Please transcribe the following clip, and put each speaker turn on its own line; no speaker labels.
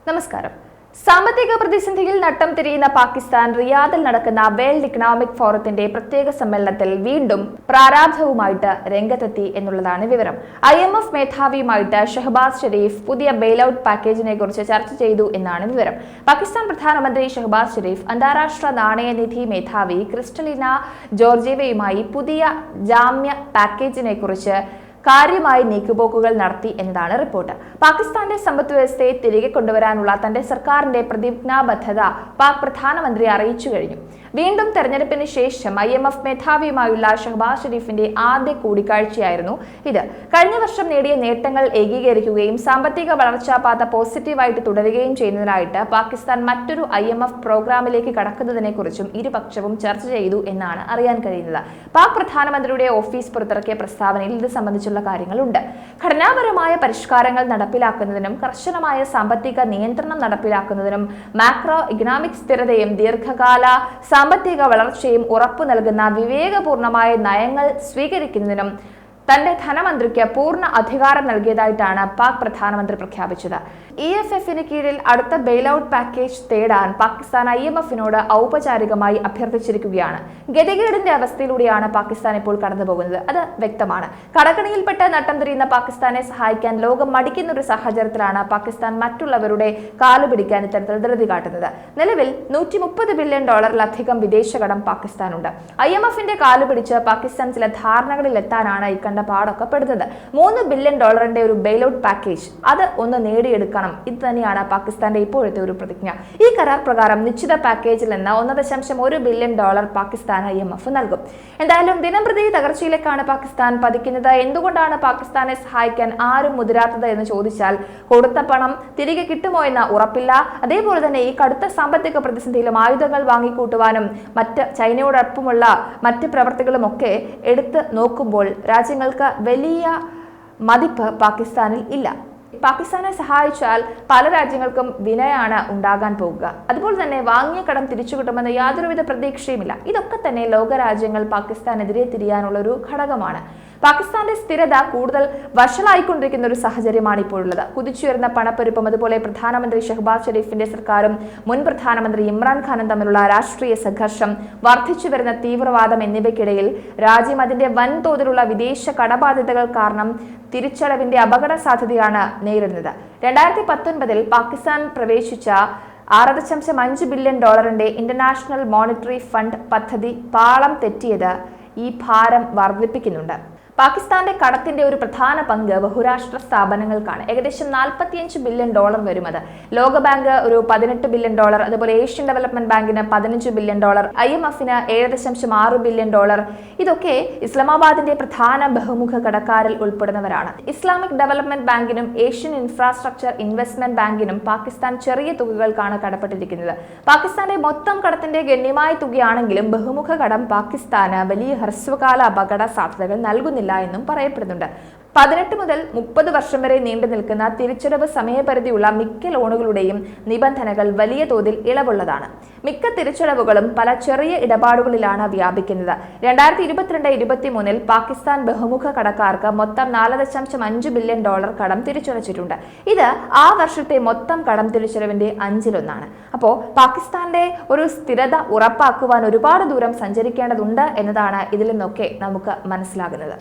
നമസ്കാരം. സാമ്പത്തിക പ്രതിസന്ധിയിൽ നട്ടം തിരിയുന്ന പാകിസ്ഥാൻ റിയാദിൽ നടക്കുന്ന വേൾഡ് ഇക്കണോമിക് ഫോറത്തിന്റെ പ്രത്യേക സമ്മേളനത്തിൽ വീണ്ടും പ്രാരാബ്ധവുമായിട്ട് രംഗത്തെത്തി എന്നുള്ളതാണ് വിവരം. IMF മേധാവിയുമായിട്ട് ഷഹബാസ് ഷെരീഫ് പുതിയ ബെയിൽഔട്ട് പാക്കേജിനെ കുറിച്ച് ചർച്ച ചെയ്തു എന്നാണ് വിവരം. പാകിസ്ഥാൻ പ്രധാനമന്ത്രി ഷഹബാസ് ഷെരീഫ് അന്താരാഷ്ട്ര നാണയനിധി മേധാവി ക്രിസ്റ്റലിന ജോർജിയവയുമായി പുതിയ ജാമ്യ പാക്കേജിനെ കുറിച്ച് കാര്യമായി നീക്കുപോക്കുകൾ നടത്തി എന്നതാണ് റിപ്പോർട്ട്. പാകിസ്ഥാന്റെ സമ്പദ് വ്യവസ്ഥയെ തിരികെ കൊണ്ടുവരാനുള്ള തന്റെ സർക്കാരിന്റെ പ്രതിജ്ഞാബദ്ധത പാക് പ്രധാനമന്ത്രി അറിയിച്ചു കഴിഞ്ഞു. വീണ്ടും തെരഞ്ഞെടുപ്പിന് ശേഷം IMF മേധാവിയുമായുള്ള ഷഹബാസ് ഷെരീഫിന്റെ ആദ്യ കൂടിക്കാഴ്ചയായിരുന്നു ഇത്. കഴിഞ്ഞ വർഷം നേടിയ നേട്ടങ്ങൾ ഏകീകരിക്കുകയും സാമ്പത്തിക വളർച്ചാ പാത പോസിറ്റീവായിട്ട് തുടരുകയും ചെയ്യുന്നതിനായിട്ട് പാകിസ്ഥാൻ മറ്റൊരു IMF പ്രോഗ്രാമിലേക്ക് കടക്കുന്നതിനെ കുറിച്ചും ഇരുപക്ഷവും ചർച്ച ചെയ്തു എന്നാണ് അറിയാൻ കഴിയുന്നത്. പാക് പ്രധാനമന്ത്രിയുടെ ഓഫീസ് പുറത്തിറക്കിയ പ്രസ്താവനയിൽ ഇത് സംബന്ധിച്ചുള്ള കാര്യങ്ങളുണ്ട്. ഘടനാപരമായ പരിഷ്കാരങ്ങൾ നടപ്പിലാക്കുന്നതിനും കർശനമായ സാമ്പത്തിക നിയന്ത്രണം നടപ്പിലാക്കുന്നതിനും മാക്രോ ഇക്കണോമിക് സ്ഥിരതയും ദീർഘകാല സാമ്പത്തിക വളർച്ചയും ഉറപ്പു നൽകുന്ന വിവേകപൂർണമായ നയങ്ങൾ സ്വീകരിക്കുന്നതിനും തന്റെ ധനമന്ത്രിക്ക് പൂർണ്ണ അധികാരം നൽകിയതായിട്ടാണ് പാക് പ്രധാനമന്ത്രി പ്രഖ്യാപിച്ചത്. EFFന് കീഴിൽ അടുത്ത ബെയിൽഔട്ട് പാക്കേജ് തേടാൻ പാകിസ്ഥാൻ IMFനോട് ഔപചാരികമായി അഭ്യർത്ഥിച്ചിരിക്കുകയാണ്. ഗതികേടിന്റെ അവസ്ഥയിലൂടെയാണ് പാകിസ്ഥാൻ ഇപ്പോൾ കടന്നുപോകുന്നത്. അത് വ്യക്തമാണ്. കടക്കണിയിൽപ്പെട്ട് നട്ടം തിരിയുന്ന പാകിസ്ഥാനെ സഹായിക്കാൻ ലോകം മടിക്കുന്ന ഒരു സാഹചര്യത്തിലാണ് പാകിസ്ഥാൻ മറ്റുള്ളവരുടെ കാലുപിടിക്കാൻ ഇത്തരത്തിൽ ധൃതി കാട്ടുന്നത്. നിലവിൽ $130 ബില്യൺ വിദേശ കടം പാകിസ്ഥാനുണ്ട്. IMFന്റെ കാലുപിടിച്ച് പാകിസ്ഥാൻ ചില ധാരണകളിൽ എത്താനാണ് ഈ പാടൊക്കെ പെടുന്നത്. $3 ബില്യൺ ഒരു ബെയിൽഔട്ട് പാക്കേജ് അത് ഒന്ന് നേടിയെടുക്കണം. ഇത് തന്നെയാണ് പാകിസ്ഥാന്റെ ഇപ്പോഴത്തെ ഒരു പ്രതിജ്ഞ. ഈ കരാർ പ്രകാരം നിശ്ചിത പാക്കേജിൽ നിന്ന് $1.1 ബില്യൺ പാകിസ്ഥാൻ IMF നൽകും. എന്തായാലും ദിനംപ്രതി തകർച്ചയിലേക്കാണ് പാകിസ്ഥാൻ പതിക്കുന്നത്. എന്തുകൊണ്ടാണ് പാകിസ്ഥാനെ സഹായിക്കാൻ ആരും മുതിരാത്തത് എന്ന് ചോദിച്ചാൽ കൊടുത്ത പണം തിരികെ കിട്ടുമോ എന്ന ഉറപ്പില്ല. അതേപോലെ തന്നെ ഈ കടുത്ത സാമ്പത്തിക പ്രതിസന്ധിയിലും ആയുധങ്ങൾ വാങ്ങിക്കൂട്ടുവാനും മറ്റ് ചൈനയോടൊപ്പമുള്ള മറ്റ് പ്രവർത്തികളും ഒക്കെ എടുത്ത് നോക്കുമ്പോൾ രാജ്യങ്ങൾക്ക് വലിയ മതിപ്പ് പാകിസ്ഥാനിൽ ഇല്ല. പാകിസ്ഥാനെ സഹായിച്ചാൽ പല രാജ്യങ്ങൾക്കും വിനയാണ് ഉണ്ടാകാൻ പോകുക. അതുപോലെ തന്നെ വാങ്ങിയ കടം തിരിച്ചു കിട്ടുമെന്ന് യാതൊരുവിധ പ്രതീക്ഷയുമില്ല. ഇതൊക്കെ തന്നെ ലോകരാജ്യങ്ങൾ പാകിസ്ഥാനെതിരെ തിരിയാനുള്ള ഒരു ഘടകമാണ്. പാകിസ്ഥാന്റെ സ്ഥിരത കൂടുതൽ വഷളായിക്കൊണ്ടിരിക്കുന്ന ഒരു സാഹചര്യമാണ് ഇപ്പോഴുള്ളത്. കുതിച്ചുയരുന്ന പണപ്പെരുപ്പം, അതുപോലെ പ്രധാനമന്ത്രി ഷഹബാസ് ഷെരീഫിന്റെ സർക്കാരും മുൻ പ്രധാനമന്ത്രി ഇമ്രാൻഖാനും തമ്മിലുള്ള രാഷ്ട്രീയ സംഘർഷം, വർദ്ധിച്ചു വരുന്ന തീവ്രവാദം എന്നിവയ്ക്കിടയിൽ രാജ്യം അതിന്റെ വൻതോതിലുള്ള വിദേശ കടബാധ്യതകൾ കാരണം തിരിച്ചടവിന്റെ അപകട സാധ്യതയാണ് നേരിടുന്നത്. 2019 പാകിസ്ഥാൻ പ്രവേശിച്ച $6.5 ബില്യൺ ഇന്റർനാഷണൽ മോണിറ്ററി ഫണ്ട് പദ്ധതി പാളം തെറ്റിയത് ഈ ഭാരം വർദ്ധിപ്പിക്കുന്നുണ്ട്. പാകിസ്ഥാന്റെ കടത്തിന്റെ ഒരു പ്രധാന പങ്ക് ബഹുരാഷ്ട്ര സ്ഥാപനങ്ങൾക്കാണ്. ഏകദേശം $45 ബില്യൺ വരും. അത് ലോകബാങ്ക് ഒരു $18 ബില്യൺ, അതുപോലെ ഏഷ്യൻ ഡെവലപ്മെന്റ് ബാങ്കിന് $15 ബില്യൺ, IMFന് $7.6 ബില്യൺ. ഇതൊക്കെ ഇസ്ലാമാബാദിന്റെ പ്രധാന ബഹുമുഖ കടക്കാരിൽ ഉൾപ്പെടുന്നവരാണ്. ഇസ്ലാമിക് ഡെവലപ്മെന്റ് ബാങ്കിനും ഏഷ്യൻ ഇൻഫ്രാസ്ട്രക്ചർ ഇൻവെസ്റ്റ്മെന്റ് ബാങ്കിനും പാകിസ്ഥാൻ ചെറിയ തുകകൾക്കാണ് കടപ്പെട്ടിരിക്കുന്നത്. പാകിസ്ഥാന്റെ മൊത്തം കടത്തിന്റെ ഗണ്യമായ തുകയാണെങ്കിലും ബഹുമുഖ കടം പാകിസ്ഥാന് വലിയ ഹ്രസ്വകാല അപകട സാധ്യതകൾ നൽകുന്നില്ല എന്നും പറയപ്പെടുന്നുണ്ട്. 18 മുതൽ 30 വർഷം വരെ നീണ്ടു നിൽക്കുന്ന തിരിച്ചടവ് സമയപരിധിയുള്ള മിക്ക ലോണുകളുടെയും നിബന്ധനകൾ വലിയ തോതിൽ ഇളവുള്ളതാണ്. മിക്ക തിരിച്ചടവുകളും പല ചെറിയ ഇടപാടുകളിലാണ് വ്യാപിക്കുന്നത്. 2022-23 പാകിസ്ഥാൻ ബഹുമുഖ കടക്കാർക്ക് മൊത്തം $4.5 ബില്യൺ കടം തിരിച്ചടച്ചിട്ടുണ്ട്. ഇത് ആ വർഷത്തെ മൊത്തം കടം തിരിച്ചടവിന്റെ 1/5. അപ്പോൾ പാകിസ്ഥാന്റെ ഒരു സ്ഥിരത ഉറപ്പാക്കുവാൻ ഒരുപാട് ദൂരം സഞ്ചരിക്കേണ്ടതുണ്ട് എന്നതാണ് ഇതിൽ നിന്നൊക്കെ നമുക്ക് മനസ്സിലാകുന്നത്.